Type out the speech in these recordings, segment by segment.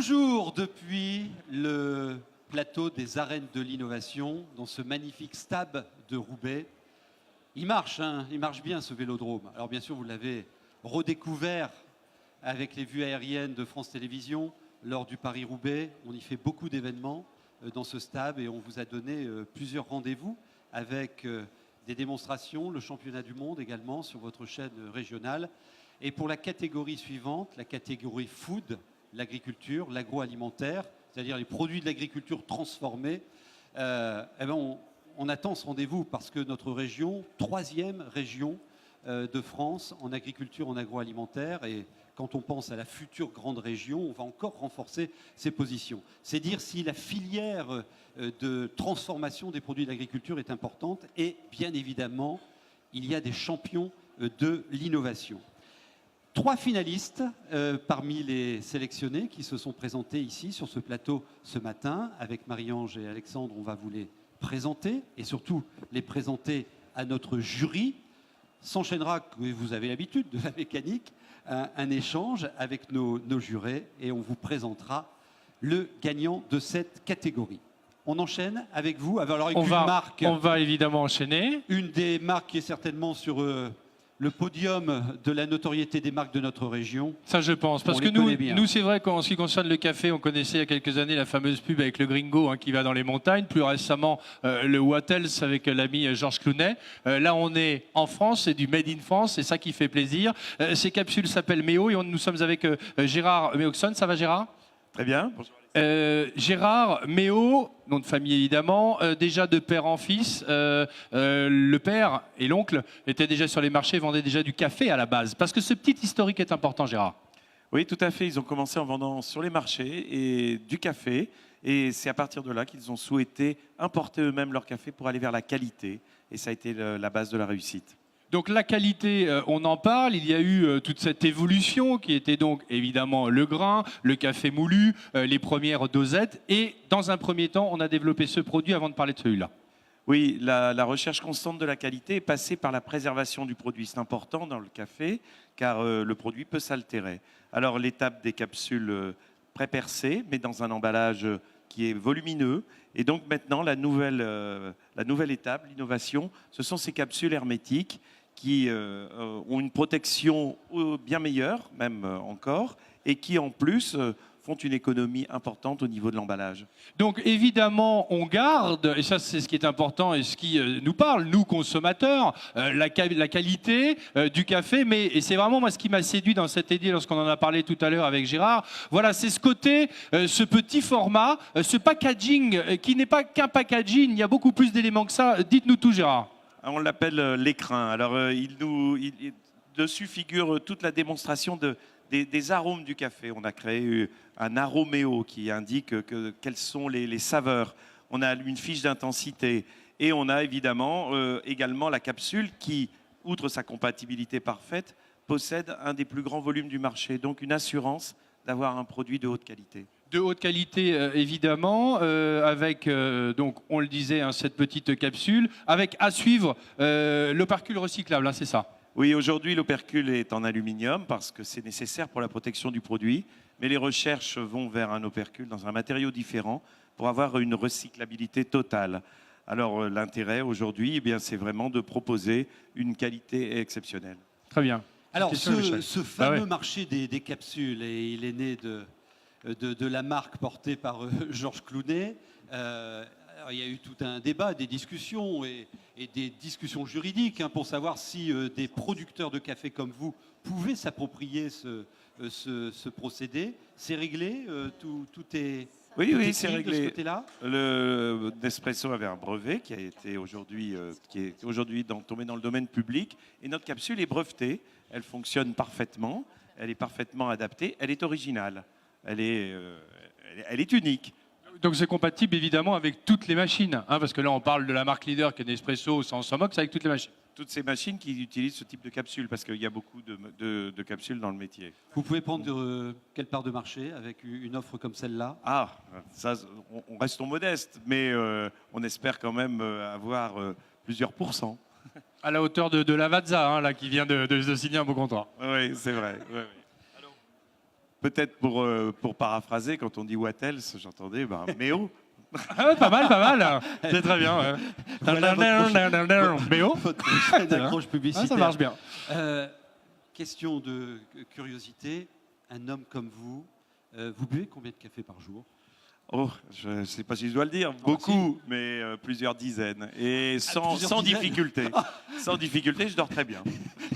Toujours depuis le plateau des arènes de l'innovation, dans ce magnifique stade de Roubaix. Il marche bien ce vélodrome. Alors bien sûr, vous l'avez redécouvert avec les vues aériennes de France Télévisions lors du Paris-Roubaix. On y fait beaucoup d'événements dans ce stade et on vous a donné plusieurs rendez-vous avec des démonstrations, le championnat du monde également sur votre chaîne régionale. Et pour la catégorie suivante, la catégorie food, l'agriculture, l'agroalimentaire, c'est-à-dire les produits de l'agriculture transformés, on attend ce rendez-vous parce que notre région, 3e région de France en agriculture, en agroalimentaire, et quand on pense à la future grande région, on va encore renforcer ses positions. C'est dire si la filière de transformation des produits de l'agriculture est importante et bien évidemment, il y a des champions de l'innovation. 3 finalistes parmi les sélectionnés qui se sont présentés ici sur ce plateau ce matin. Avec Marie-Ange et Alexandre, on va vous les présenter et surtout les présenter à notre jury. S'enchaînera, vous avez l'habitude de la mécanique, un échange avec nos jurés et on vous présentera le gagnant de cette catégorie. On enchaîne avec vous. Alors avec on va évidemment enchaîner. Une des marques qui est certainement sur le podium de la notoriété des marques de notre région. Ça, je pense. Parce que nous c'est vrai qu'en ce qui concerne le café, on connaissait il y a quelques années la fameuse pub avec le gringo qui va dans les montagnes. Plus récemment, le Wattels avec l'ami Georges Clooney. Là, on est en France, c'est du Made in France, c'est ça qui fait plaisir. Ces capsules s'appellent Méo et nous sommes avec Gérard Méoxon. Ça va, Gérard? Très bien. Bonjour. Gérard Méo, nom de famille évidemment, déjà de père en fils, le père et l'oncle étaient déjà sur les marchés, vendaient déjà du café à la base. Parce que ce petit historique est important, Gérard. Oui, tout à fait. Ils ont commencé en vendant sur les marchés et du café. Et c'est à partir de là qu'ils ont souhaité importer eux-mêmes leur café pour aller vers la qualité. Et ça a été la base de la réussite. Donc la qualité, on en parle, il y a eu toute cette évolution qui était donc évidemment le grain, le café moulu, les premières dosettes et dans un premier temps, on a développé ce produit avant de parler de celui-là. Oui, la recherche constante de la qualité est passée par la préservation du produit. C'est important dans le café car le produit peut s'altérer. Alors l'étape des capsules pré-percées, mais dans un emballage qui est volumineux. Et donc maintenant, la nouvelle étape, l'innovation, ce sont ces capsules hermétiques qui ont une protection bien meilleure, même encore, et qui en plus font une économie importante au niveau de l'emballage. Donc évidemment, on garde, et ça c'est ce qui est important et ce qui nous parle, nous consommateurs, la qualité du café, et c'est vraiment moi ce qui m'a séduit dans cette idée lorsqu'on en a parlé tout à l'heure avec Gérard, voilà, c'est ce côté, ce petit format, ce packaging qui n'est pas qu'un packaging, il y a beaucoup plus d'éléments que ça. Dites-nous tout, Gérard. On l'appelle l'écrin. Alors dessus figure toute la démonstration des arômes du café. On a créé un aroméo qui indique quelles sont les saveurs. On a une fiche d'intensité et on a également la capsule qui, outre sa compatibilité parfaite, possède un des plus grands volumes du marché. Donc une assurance d'avoir un produit de haute qualité. De haute qualité, évidemment, avec, donc, on le disait, cette petite capsule, avec à suivre l'opercule recyclable, c'est ça? Oui, aujourd'hui, l'opercule est en aluminium parce que c'est nécessaire pour la protection du produit, mais les recherches vont vers un opercule dans un matériau différent pour avoir une recyclabilité totale. Alors, l'intérêt aujourd'hui, c'est vraiment de proposer une qualité exceptionnelle. Très bien. Alors, ce fameux marché des capsules, et il est né de la marque portée par Georges Clooney. Il y a eu tout un débat, des discussions et des discussions juridiques pour savoir si des producteurs de café comme vous pouvaient s'approprier ce procédé. C'est réglé, tout est... Oui, c'est réglé. De ce côté-là. Le Nespresso avait un brevet qui est aujourd'hui tombé dans le domaine public et notre capsule est brevetée. Elle fonctionne parfaitement, elle est parfaitement adaptée, elle est originale. Elle est unique. Donc c'est compatible évidemment avec toutes les machines, parce que là on parle de la marque leader qui est Nespresso sans mox avec toutes les machines. Toutes ces machines qui utilisent ce type de capsule, parce qu'il y a beaucoup de capsules dans le métier. Vous pouvez prendre quelle part de marché avec une offre comme celle-là? Ah, ça, on reste modeste, mais on espère quand même avoir plusieurs pourcents. À la hauteur de Lavazza, là, qui vient de signer un beau contrat. Oui, c'est vrai. Oui. peut-être pour paraphraser, quand on dit what else, j'entendais Méo. Ah ouais, pas mal. C'est très bien. Ouais. Voilà Méo. votre prochaine accroche Ah, publicitaire. ça marche bien. Question de curiosité. Un homme comme vous, vous buvez combien de café par jour? Oh, je ne sais pas si je dois le dire, beaucoup, mais plusieurs dizaines. Et sans plusieurs dizaines difficulté. Sans difficulté, je dors très bien.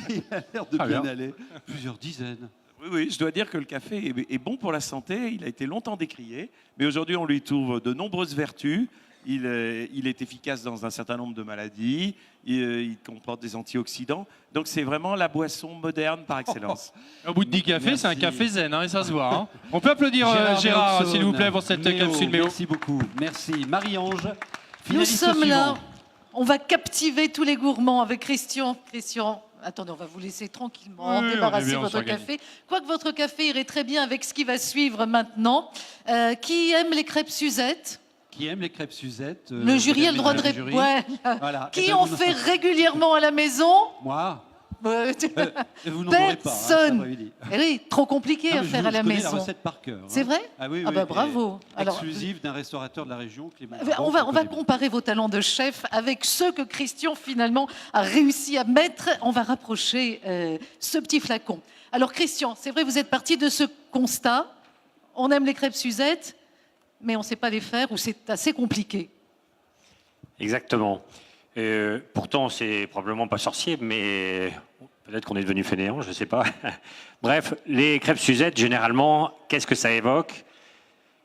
Il a l'air de Très bien bien. aller. Plusieurs dizaines. Oui, je dois dire que le café est bon pour la santé. Il a été longtemps décrié, mais aujourd'hui, on lui trouve de nombreuses vertus. Il est efficace dans un certain nombre de maladies. Il comporte des antioxydants. Donc, c'est vraiment la boisson moderne par excellence. Au bout de 10 cafés, c'est un Merci. café zen, hein, et ça se voit. Hein. On peut applaudir Gérard, Méoxone. s'il vous plaît, pour cette Méo, capsule Méo. Merci beaucoup. Merci. Marie-Ange. Nous finaliste sommes là. suivant. On va captiver tous les gourmands avec Christian. Christian, attendez, on va vous laisser tranquillement Oui, on est débarrasser bien, on votre s'organise. café. Quoique votre café irait très bien avec ce qui va suivre maintenant. Qui aime les crêpes Suzette? Qui aime les crêpes Suzette Le jury a le droit de répondre. répondre. Voilà. Qui Eh ben, en vous fait n'en- régulièrement à la maison? Moi Eh Vous n'en aurez pas. Personne. Hein, oui, trop compliqué non, à mais faire à la je connais maison. la recette par cœur. C'est hein. vrai? Ah oui, Ah oui, bah et bravo. Alors, exclusive d'un restaurateur de la région, Clément. On va comparer vos talents de chef avec ceux que Christian finalement a réussi à mettre. On va rapprocher ce petit flacon. Alors Christian, c'est vrai, vous êtes parti de ce constat. On aime les crêpes Suzette, mais on ne sait pas les faire ou c'est assez compliqué. Exactement. Pourtant, c'est probablement pas sorcier, mais peut-être qu'on est devenu fainéant, je ne sais pas. Bref, les crêpes Suzette, généralement, qu'est-ce que ça évoque?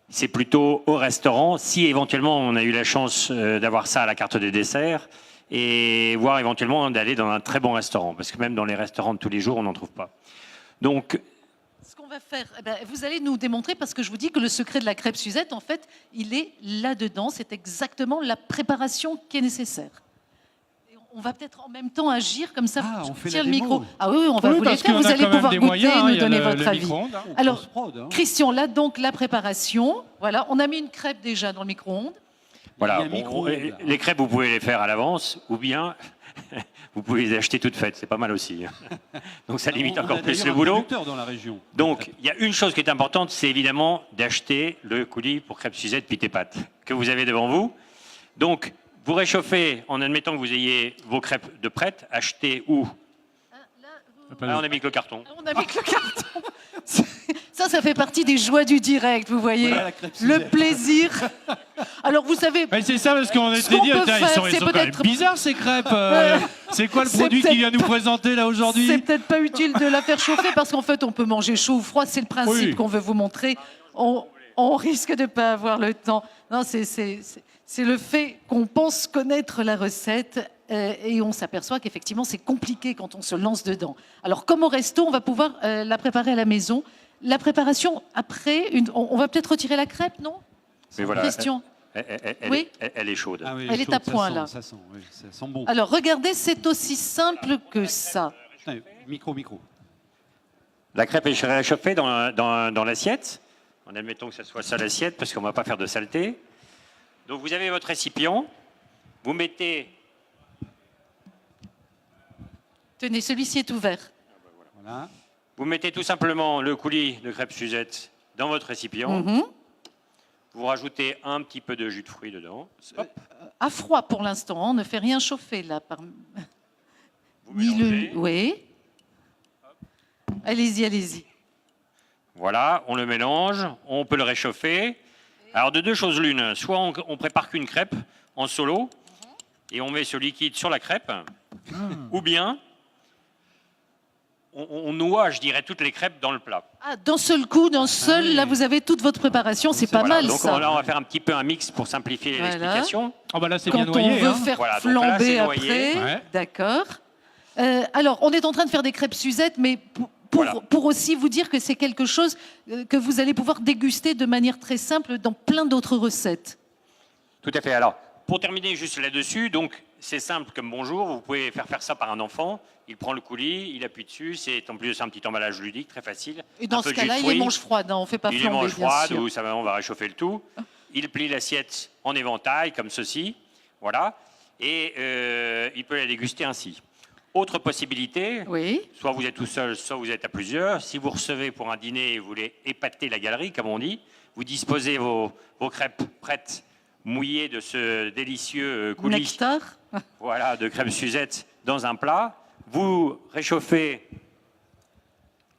C'est plutôt au restaurant, si éventuellement on a eu la chance d'avoir ça à la carte des desserts, et voire éventuellement d'aller dans un très bon restaurant, parce que même dans les restaurants de tous les jours, on n'en trouve pas. Donc, Ce qu'on va faire, vous allez nous démontrer, parce que je vous dis que le secret de la crêpe Suzette, en fait, il est là-dedans. C'est exactement la préparation qui est nécessaire. Et on va peut-être en même temps agir comme ça. Ah, Je on fait tiens la le démo. micro. Ah oui, on va vous les parce faire. qu'on Vous a allez quand même pouvoir des goûter moyens, et hein, nous il y a donner le votre avis. micro-ondes, hein. Alors, Post-prod, hein. Christian, là donc la préparation. Voilà, on a mis une crêpe déjà dans le micro-ondes. voilà, Il y a un micro-ondes. les crêpes, vous pouvez les faire à l'avance, ou bien vous pouvez les acheter toutes faites, c'est pas mal aussi. Donc ça limite On a encore plus d'ailleurs le un boulot. producteur dans la région. Donc, il y a une chose qui est importante, c'est évidemment d'acheter le coulis pour crêpes Suzette Pit et Pâtes que vous avez devant vous. Donc, vous réchauffez en admettant que vous ayez vos crêpes de prêtes, achetez où? Ah, on a mis que le carton. On a mis que le carton. Ça fait partie des joies du direct, vous voyez. Voilà la crêpe Le Suzette. plaisir. Alors, vous savez, Mais c'est ça, parce qu'on Ce était qu'on dit, peut tiens, faire, ils c'est sont quand même peut-être- bizarres ces crêpes. C'est quoi le C'est produit peut-être qu'il vient nous présenter là c'est aujourd'hui? peut-être pas utile de la faire chauffer parce qu'en fait, on peut manger chaud ou froid. C'est le principe Oui. qu'on veut vous montrer. On risque de ne pas avoir le temps. Non, c'est le fait qu'on pense connaître la recette et on s'aperçoit qu'effectivement, c'est compliqué quand on se lance dedans. Alors, comme au resto, on va pouvoir la préparer à la maison. La préparation, après, on va peut-être retirer la crêpe, non? Mais voilà, Question. Oui. elle est chaude. Ah oui, Elle est chaude, à point, ça là. sent, ça sent, oui, ça sent bon. Alors, regardez, c'est aussi simple que ça. Putain, micro. La crêpe est réchauffée dans l'assiette. En admettant que ce soit ça l'assiette, parce qu'on ne va pas faire de saleté. Donc vous avez votre récipient. Vous mettez... Tenez, celui-ci est ouvert. Voilà. Vous mettez tout simplement le coulis de crêpes Suzette dans votre récipient. Mhm. Vous rajoutez un petit peu de jus de fruits dedans. Hop, À froid pour l'instant, on ne fait rien chauffer là. vous mélangez. Oui. Allez-y, allez-y. Voilà, on le mélange. On peut le réchauffer. Alors de deux choses l'une. Soit on prépare qu'une crêpe en solo et on met ce liquide sur la crêpe. Ou bien on noie, je dirais, toutes les crêpes dans le plat. Ah, d'un seul coup, d'un seul, oui. là vous avez toute votre préparation, c'est pas Voilà, mal donc ça. là, on va faire un petit peu un mix pour simplifier Voilà. l'explication. Ah bah là, c'est Quand bien noyé. on veut hein. faire Voilà, donc là, flamber c'est noyé. après, Ouais. d'accord. Alors, on est en train de faire des crêpes Suzette, mais Voilà. pour aussi vous dire que c'est quelque chose que vous allez pouvoir déguster de manière très simple dans plein d'autres recettes. Tout à fait. Alors, pour terminer juste là-dessus, donc c'est simple comme bonjour. Vous pouvez faire ça par un enfant. Il prend le coulis, il appuie dessus. C'est en plus de ça un petit emballage ludique, très facile. Et dans Un ce peu de jus cas-là, de il les fruits. mange froides, hein, on ne fait pas Il les flamber, mange bien froides sûr. ou ça va, on va réchauffer le tout. Il plie l'assiette en éventail comme ceci, voilà, et il peut la déguster ainsi. Autre possibilité, Oui. soit vous êtes tout seul, soit vous êtes à plusieurs. Si vous recevez pour un dîner et vous voulez épater la galerie, comme on dit, vous disposez vos crêpes prêtes, mouillées de ce délicieux coulis, Nectar. voilà, de crêpes Suzette dans un plat. Vous réchauffez.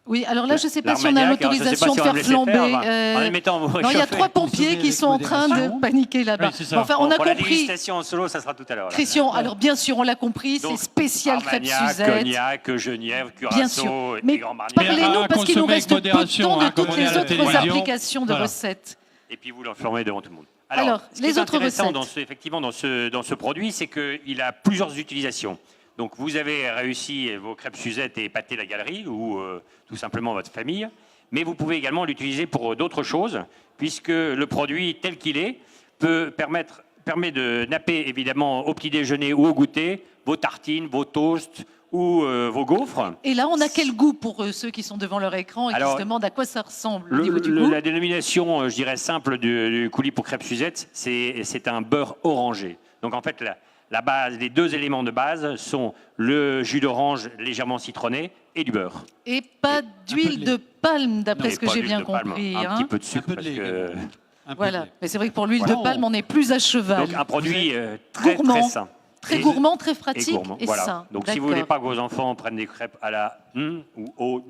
Oui, alors là, je ne sais pas si on a l'Armagnac, alors je sais pas l'autorisation si de on va faire me laisser flamber. faire, en admettant vous Non, il y a réchauffez. 3 pompiers Consommer qui avec sont en train modération. de paniquer là-bas. Oui, c'est ça. Bon, enfin, on a pour la compris. dégustation en solo, ça sera tout à l'heure. là. Christian, alors bien sûr, on l'a compris, c'est Donc, spécial crêpes Armagnac, Suzette. Cognac, Genièvre, Bien sûr. Curaçao et Mais Grand Marnier. parlez-nous, à parce qu'il nous consommer reste avec peu de modération, temps de hein, comme toutes on dit les à la autres télévision. applications de Voilà. recettes. Et puis vous l'informez devant tout le monde. Alors, ce qui les est autres intéressant recettes. effectivement dans ce produit, c'est qu'il a plusieurs utilisations. Donc vous avez réussi vos crêpes Suzette et épater la galerie ou tout simplement votre famille, mais vous pouvez également l'utiliser pour d'autres choses, puisque le produit tel qu'il est permet de napper évidemment au petit déjeuner ou au goûter vos tartines, vos toasts ou vos gaufres. Et là, on a quel goût pour ceux qui sont devant leur écran et qui Alors, se demandent à quoi ça ressemble au niveau du goût? La dénomination, je dirais simple, du coulis pour crêpes Suzette, c'est un beurre orangé. Donc en fait, la base, les 2 éléments de base sont le jus d'orange légèrement citronné et du beurre. Et pas d'huile de de palme, d'après Et ce que pas j'ai d'huile bien de palme, compris. un hein. petit peu de sucre peu de parce lait que également. Un peu de Voilà. lait. Mais c'est vrai que pour l'huile Voilà. de palme, on est plus à cheval. donc un produit très Gourmand. très sain. Très Et- gourmand, très Et pratique gourmand. et Voilà. sain. Donc si vous voulez pas que vos enfants prennent des crêpes à la ou au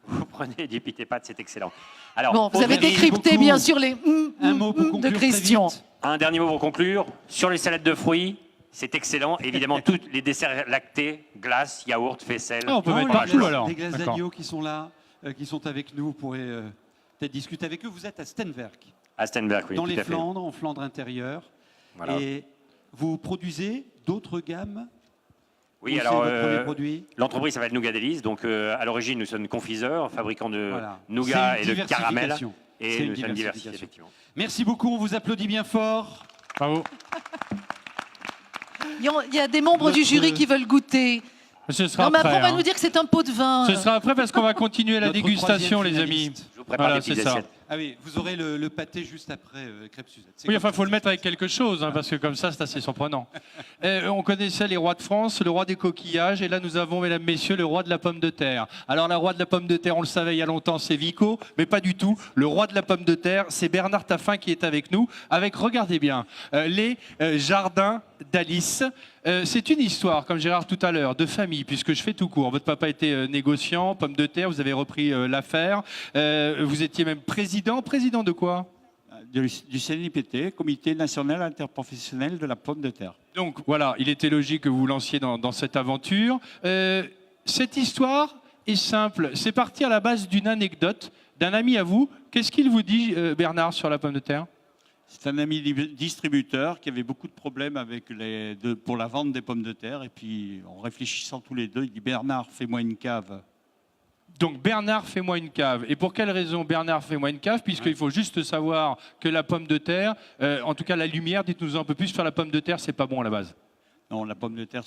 vous prenez des pâtes, c'est excellent. Alors, Bon, vous avez aujourd'hui, décrypté beaucoup. bien sûr les Un mot pour de conclure très Christian. vite. un dernier mot pour conclure. Sur les salades de fruits, c'est excellent. Évidemment, tous les desserts lactés, glace, yaourt, faisselle. Ah, on peut Non, mettre les partout glaces- alors. Les glaces D'accord. d'agneau qui sont là, qui sont avec nous, vous pourrez peut-être discuter avec eux. Vous êtes à Stenwerk, À Stenberg, oui, dans tout les à fait. Flandres, en Flandre intérieure. Voilà. Et vous produisez d'autres gammes? Oui, Ou c'est alors votre premier produit? l'entreprise s'appelle Nougat Délice. Donc à l'origine, nous sommes confiseurs, fabricants de Voilà. nougat C'est et une de caramel. diversification. Et C'est une nous sommes diversifiés, diversification. effectivement. Merci beaucoup, on vous applaudit bien fort. Bravo. Il y a des membres du Notre- jury qui veulent goûter. Ce sera Non, mais après. après, on va hein. nous dire que c'est un pot de vin. Ce sera après parce qu'on va continuer la Notre dégustation, troisième les amis. finaliste. Je vous prépare Voilà, des petites c'est ça. assiettes. Ah oui, vous aurez le pâté juste après crêpes Suzette. C'est Oui, comme enfin, il ça. faut le mettre avec quelque chose, hein, parce que comme ça, c'est assez surprenant. On connaissait les rois de France, le roi des coquillages, et là, nous avons, mesdames, messieurs, le roi de la pomme de terre. Alors, le roi de la pomme de terre, on le savait il y a longtemps, c'est Vico, mais pas du tout. Le roi de la pomme de terre, c'est Bernard Taffin qui est avec nous, avec, regardez bien, les jardins d'Alice. C'est une histoire, comme Gérard tout à l'heure, de famille, puisque je fais tout court. Votre papa était négociant, pomme de terre, vous avez repris l'affaire. Vous étiez même président. Président de quoi ? Du CNIPT, Comité national interprofessionnel de la pomme de terre. Donc voilà, il était logique que vous vous lanciez dans cette aventure. Cette histoire est simple. C'est parti à la base d'une anecdote d'un ami à vous. Qu'est-ce qu'il vous dit, Bernard, sur la pomme de terre ? C'est un ami distributeur qui avait beaucoup de problèmes pour la vente des pommes de terre. Et puis, en réfléchissant tous les deux, il dit « Bernard, fais-moi une cave ». Donc Bernard, fais-moi une cave. Et pour quelle raison Bernard, fais-moi une cave? Puisqu'il faut juste savoir que la pomme de terre, en tout cas la lumière, dites-nous un peu plus sur la pomme de terre, c'est pas bon à la base. Non, la pomme de terre,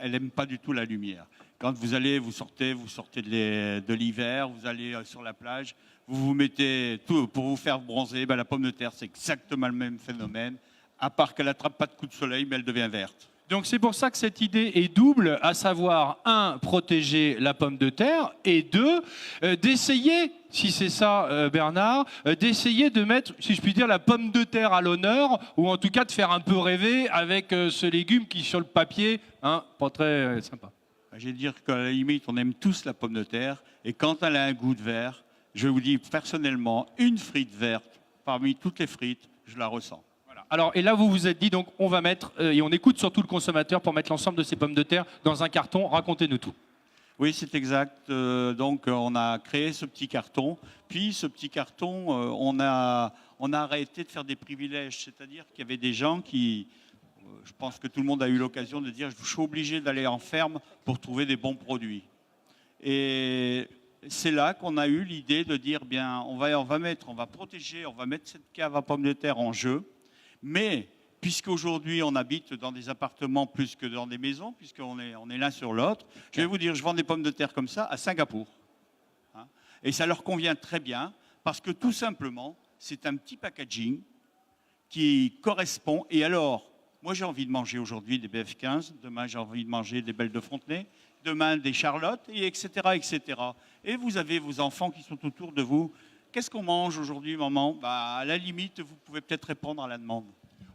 elle n'aime pas du tout la lumière. Quand vous sortez de l'hiver, vous allez sur la plage, vous mettez tout pour vous faire bronzer. La pomme de terre, c'est exactement le même phénomène, à part qu'elle n'attrape pas de coups de soleil, mais elle devient verte. Donc c'est pour ça que cette idée est double, à savoir, un, protéger la pomme de terre, et deux, d'essayer, si c'est ça Bernard, d'essayer de mettre, si je puis dire, la pomme de terre à l'honneur, ou en tout cas de faire un peu rêver avec ce légume qui, sur le papier, pas très sympa. Je vais dire qu'à la limite, on aime tous la pomme de terre, et quand elle a un goût de vert, je vous dis personnellement, une frite verte, parmi toutes les frites, je la ressens. Alors, et là, vous vous êtes dit, donc, on va mettre, et on écoute surtout le consommateur pour mettre l'ensemble de ces pommes de terre dans un carton. Racontez-nous tout. Oui, c'est exact. Donc, on a créé ce petit carton. Puis, ce petit carton, on a arrêté de faire des privilèges. C'est-à-dire qu'il y avait des gens qui, je pense que tout le monde a eu l'occasion de dire, je suis obligé d'aller en ferme pour trouver des bons produits. Et c'est là qu'on a eu l'idée de dire, bien, on va protéger, on va mettre cette cave à pommes de terre en jeu. Mais, puisqu'aujourd'hui on habite dans des appartements plus que dans des maisons, puisqu'on est l'un sur l'autre, je vais vous dire, je vends des pommes de terre comme ça à Singapour. Et ça leur convient très bien, parce que tout simplement, c'est un petit packaging qui correspond. Et alors, moi j'ai envie de manger aujourd'hui des BF15, demain j'ai envie de manger des Belles de Fontenay, demain des charlottes, et etc., etc. Et vous avez vos enfants qui sont autour de vous. Qu'est-ce qu'on mange aujourd'hui, maman? À la limite, vous pouvez peut-être répondre à la demande.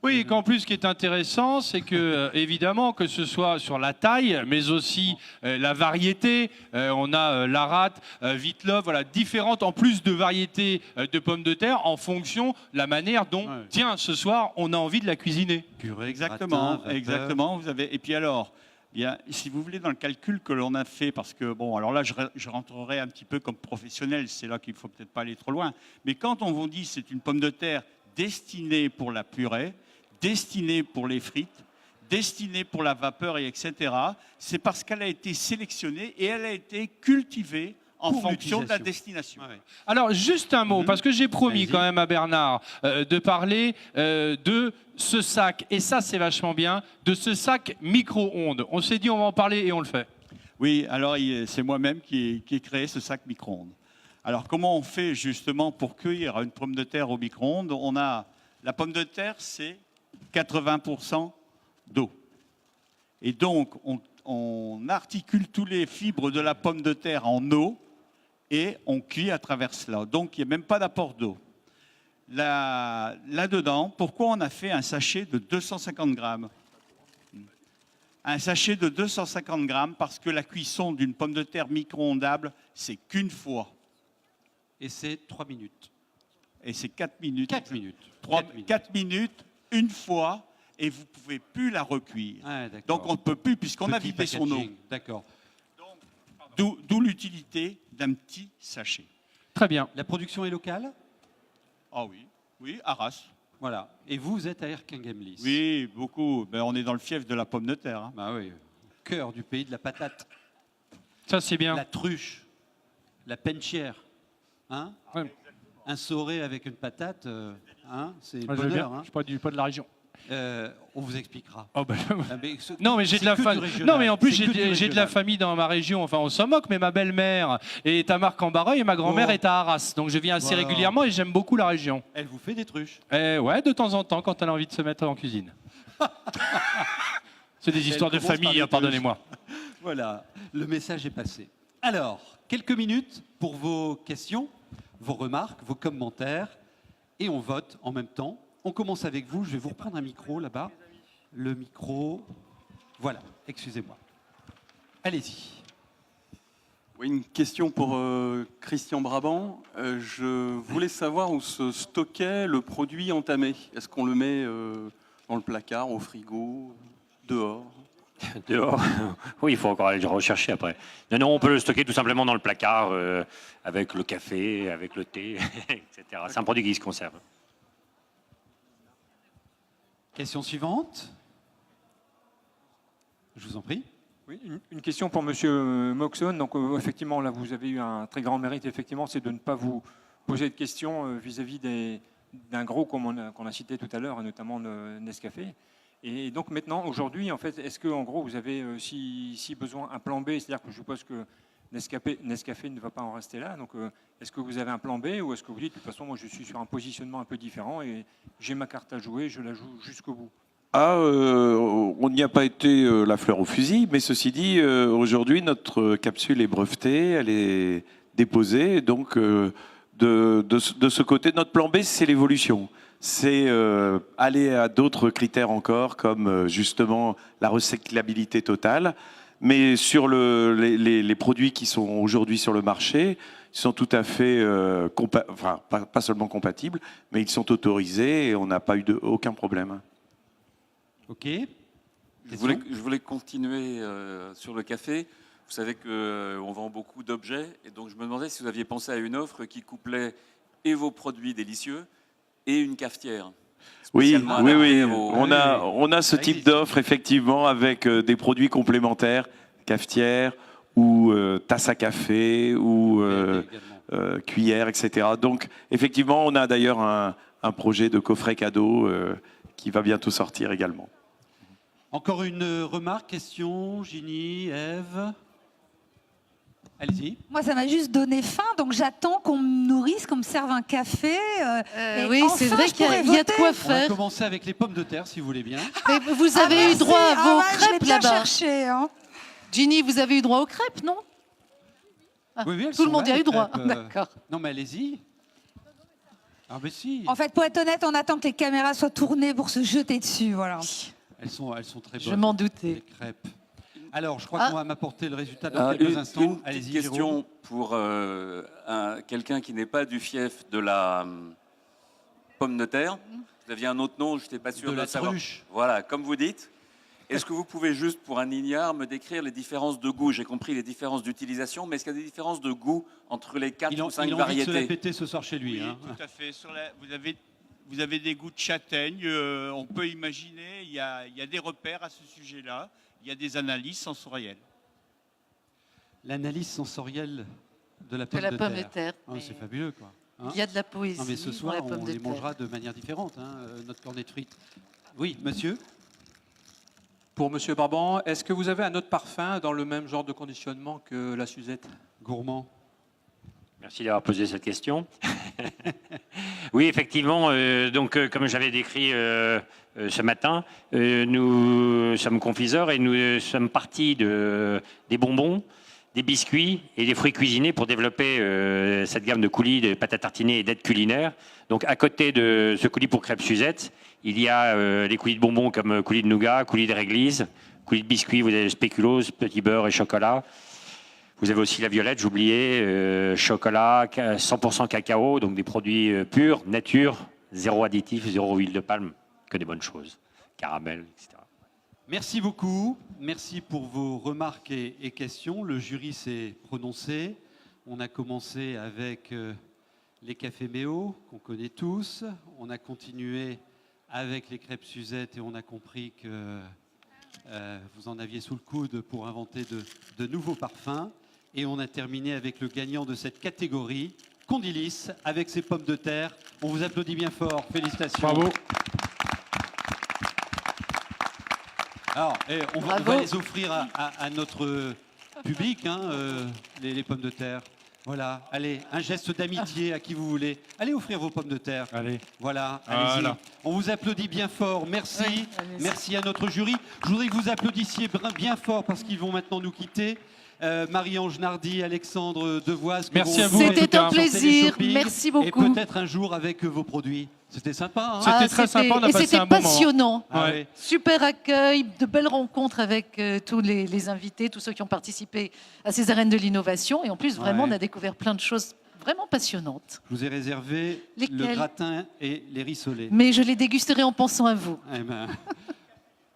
Oui, et qu'en plus, ce qui est intéressant, c'est que, évidemment, que ce soit sur la taille, mais aussi la variété, on a la rate, Wittloff, voilà, différentes, en plus de variétés de pommes de terre, en fonction de la manière dont, Ouais. tiens, ce soir, on a envie de la cuisiner. Purée, Exactement, gratin, vapeur. exactement. Vous avez, et puis alors, si vous voulez, dans le calcul que l'on a fait, parce que, bon, alors là, je rentrerai un petit peu comme professionnel, c'est là qu'il ne faut peut-être pas aller trop loin, mais quand on vous dit c'est une pomme de terre destinée pour la purée, destinée pour les frites, destinée pour la vapeur, et etc., c'est parce qu'elle a été sélectionnée et elle a été cultivée en Pour fonction de la l'utilisation. destination. Ouais, ouais. Alors, juste un mot, parce que j'ai promis Allez-y. quand même à Bernard de parler de ce sac, et ça, c'est vachement bien, de ce sac micro-ondes. On s'est dit, on va en parler et on le fait. Oui, alors c'est moi-même qui ai créé ce sac micro-ondes. Alors comment on fait justement pour cueillir une pomme de terre au micro-ondes? On a la pomme de terre, c'est 80% d'eau. Et donc on articule tous les fibres de la pomme de terre en eau et on cuit à travers cela. Donc il n'y a même pas d'apport d'eau. Là-dedans, pourquoi on a fait un sachet de 250 grammes? Un sachet de 250 grammes parce que la cuisson d'une pomme de terre micro-ondable, c'est qu'une fois. Et c'est 3 minutes. Et c'est 4 minutes. 4 minutes. 4 minutes, une fois, et vous ne pouvez plus la recuire. Ouais, d'accord. Donc on ne peut plus, puisqu'on a Petit vidé son eau. packaging, d'accord. D'où l'utilité d'un petit sachet. Très bien. La production est locale? Ah oui, oui, Arras. Voilà. Et vous êtes à Erquinghem-Lys? Oui, beaucoup. Ben, on est dans le fief de la pomme de terre. Hein. Bah oui. Cœur du pays de la patate. Ça, c'est bien. La truche. La penchière. Hein? Ouais. Un sauré avec une patate, hein? C'est le Moi, je veux bien. bonheur. Hein? Je ne suis pas de la région. On vous expliquera. Oh, bah, Ah, mais non, mais j'ai de la famille. Non, mais en plus, j'ai de la famille dans ma région. Enfin, on s'en moque, mais ma belle-mère est à Marc-en-Barreuil et ma grand-mère Oh. est à Arras. Donc, je viens assez Voilà. régulièrement et j'aime beaucoup la région. Elle vous fait des truches. Ouais, de temps en temps, quand elle a envie de se mettre en cuisine. C'est des histoires de commence par famille, des hein, pardonnez-moi. Voilà, le message est passé. Alors, quelques minutes pour vos questions, vos remarques, vos commentaires, et on vote en même temps. On commence avec vous. Je vais vous reprendre un micro là-bas. Le micro. Voilà, excusez-moi. Allez-y. Oui, une question pour Christian Brabant. Je voulais savoir où se stockait le produit entamé. Est-ce qu'on le met dans le placard, au frigo, dehors? Dehors. Oui, il faut encore aller le rechercher après. Non, on peut le stocker tout simplement dans le placard avec le café, avec le thé, etc. C'est un produit qui se conserve. Question suivante. Je vous en prie. Oui, une question pour Monsieur Moxon. Donc, effectivement, là, vous avez eu un très grand mérite, effectivement, c'est de ne pas vous poser de questions vis-à-vis d'un gros qu'on a cité tout à l'heure, notamment Nescafé. Et donc, maintenant, aujourd'hui, en fait, est-ce que, en gros, vous avez, si besoin, un plan B? C'est-à-dire que je suppose que Nescafé ne va pas en rester là. Donc, est-ce que vous avez un plan B ou est-ce que vous dites, de toute façon, moi, je suis sur un positionnement un peu différent et j'ai ma carte à jouer, je la joue jusqu'au bout? On n'y a pas été la fleur au fusil, mais ceci dit, aujourd'hui, notre capsule est brevetée, elle est déposée. Donc, de ce côté, notre plan B, c'est l'évolution. C'est aller à d'autres critères encore, comme justement la recyclabilité totale. Mais sur les produits qui sont aujourd'hui sur le marché, ils sont tout à fait, pas seulement compatibles, mais ils sont autorisés et on n'a pas eu aucun problème. OK. Je voulais continuer sur le café. Vous savez qu'on vend beaucoup d'objets, et donc je me demandais si vous aviez pensé à une offre qui couplait et vos produits délicieux et une cafetière. Oui, Spécialement oui. adaptée aux- On a ce Ça type existe. d'offre, effectivement, avec des produits complémentaires, cafetière ou tasse à café ou Également. cuillère, etc. Donc, effectivement, on a d'ailleurs un projet de coffret cadeau qui va bientôt sortir également. Encore une remarque, question, Ginny, Ève? Allez-y. Moi, ça m'a juste donné faim, donc j'attends qu'on me nourrisse, qu'on me serve un café. Et Oui, enfin, c'est vrai je qu'il y a pourrais il y a de voter. quoi On va faire. commencer avec les pommes de terre, si vous voulez bien. Mais vous avez eu merci. droit à vos Ah ouais, je l'ai crêpes bien là-bas. cherché, hein. Ginny, vous avez eu droit aux crêpes, non? Ah, Oui, oui, elles tout le sont monde y là, a eu les droit. crêpes, D'accord. Non, mais allez-y. Ah, mais si. En fait, pour être honnête, on attend que les caméras soient tournées pour se jeter dessus. Voilà. Elles sont très bonnes. Je m'en Les doutais. crêpes. Alors, je crois Ah. qu'on va m'apporter le résultat dans quelques instants. Une petite Allez-y, question Jérôme. pour quelqu'un qui n'est pas du fief de la pomme de terre. Vous aviez un autre nom, je n'étais pas sûr De de, la le savoir. truche. Voilà, comme vous dites. Est-ce que vous pouvez juste, pour un ignare, me décrire les différences de goût? J'ai compris les différences d'utilisation, mais est-ce qu'il y a des différences de goût entre les 4 Il ou 5 a envie de se la variétés? péter ce soir chez lui. Oui, hein. tout à fait. Vous avez des goûts de châtaigne. On peut imaginer, il y a des repères à ce sujet-là. Il y a des analyses sensorielles. L'analyse sensorielle de la De pomme la de pomme de terre. terre. Ah, mais c'est fabuleux, quoi. Hein. Il y a de la poésie Non, mais ce dans soir, la pomme on de les terre. mangera de manière différente, hein, notre cornet de frites. Oui, monsieur? Pour Monsieur Barban, est-ce que vous avez un autre parfum dans le même genre de conditionnement que la Suzette? Gourmand. Merci d'avoir posé cette question. Oui, effectivement, comme j'avais décrit ce matin, nous sommes confiseurs et nous sommes partis des bonbons, des biscuits et des fruits cuisinés pour développer cette gamme de coulis, de pâtes à tartiner et d'aides culinaires. Donc, à côté de ce coulis pour crêpes Suzette, il y a les coulis de bonbons comme coulis de nougat, coulis de réglisse, coulis de biscuits, vous avez le spéculoos, petit beurre et chocolat. Vous avez aussi la violette, j'oubliais, chocolat, 100% cacao, donc des produits purs, nature, zéro additif, zéro huile de palme, que des bonnes choses, caramel, etc. Merci beaucoup. Merci pour vos remarques et questions. Le jury s'est prononcé. On a commencé avec les cafés Méo, qu'on connaît tous. On a continué avec les crêpes Suzette et on a compris que vous en aviez sous le coude pour inventer de nouveaux parfums. Et on a terminé avec le gagnant de cette catégorie, Condilis, avec ses pommes de terre. On vous applaudit bien fort. Félicitations. Bravo. Alors, on va Bravo. les offrir à notre public, hein, les pommes de terre. Voilà, allez, un geste d'amitié à qui vous voulez. Allez offrir vos pommes de terre. Allez. Voilà, allez-y. Voilà. On vous applaudit bien fort. Merci. Oui, allez-y. Merci à notre jury. Je voudrais que vous applaudissiez bien fort parce qu'ils vont maintenant nous quitter. Marie-Ange Nardi, Alexandre Devoise. que Merci vont à vous, retrouver C'était un sur plaisir. Téléshopping. Merci Et beaucoup. peut-être un jour avec vos produits. C'était sympa. Hein C'était très sympa, on a et passé c'était un bon moment. passionnant. Ah Ouais. ouais. Super accueil, de belles rencontres avec tous les invités, tous ceux qui ont participé à ces arènes de l'innovation. Et en plus, vraiment, Ouais. on a découvert plein de choses vraiment passionnantes. Je vous ai réservé le Lesquelles gratin et les rissolés. Mais je les dégusterai en pensant à vous. Eh ben,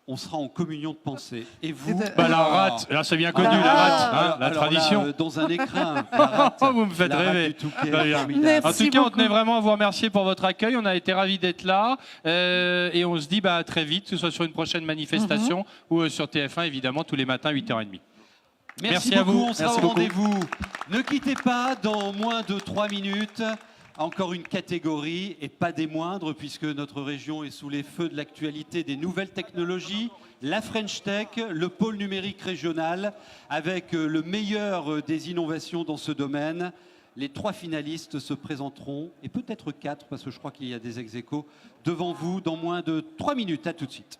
on sera en communion de pensée. Et vous Bah, la rate, là c'est bien connu, Ah. la rate, hein, Alors la là, tradition. dans un écrin. la rate, Vous me faites la rate rêver. du Touquet, Très bien. formidable. Merci. En tout cas, on beaucoup. tenait vraiment à vous remercier pour votre accueil. On a été ravis d'être là. Et on se dit à très vite, que ce soit sur une prochaine manifestation ou sur TF1, évidemment, tous les matins, 8h30. Merci à beaucoup, vous. on sera Merci au beaucoup. rendez-vous. Ne quittez pas, dans moins de 3 minutes, encore une catégorie, et pas des moindres, puisque notre région est sous les feux de l'actualité des nouvelles technologies, la French Tech, le pôle numérique régional, avec le meilleur des innovations dans ce domaine. Les 3 finalistes se présenteront, et peut-être 4, parce que je crois qu'il y a des ex-aequo, devant vous dans moins de 3 minutes. À tout de suite.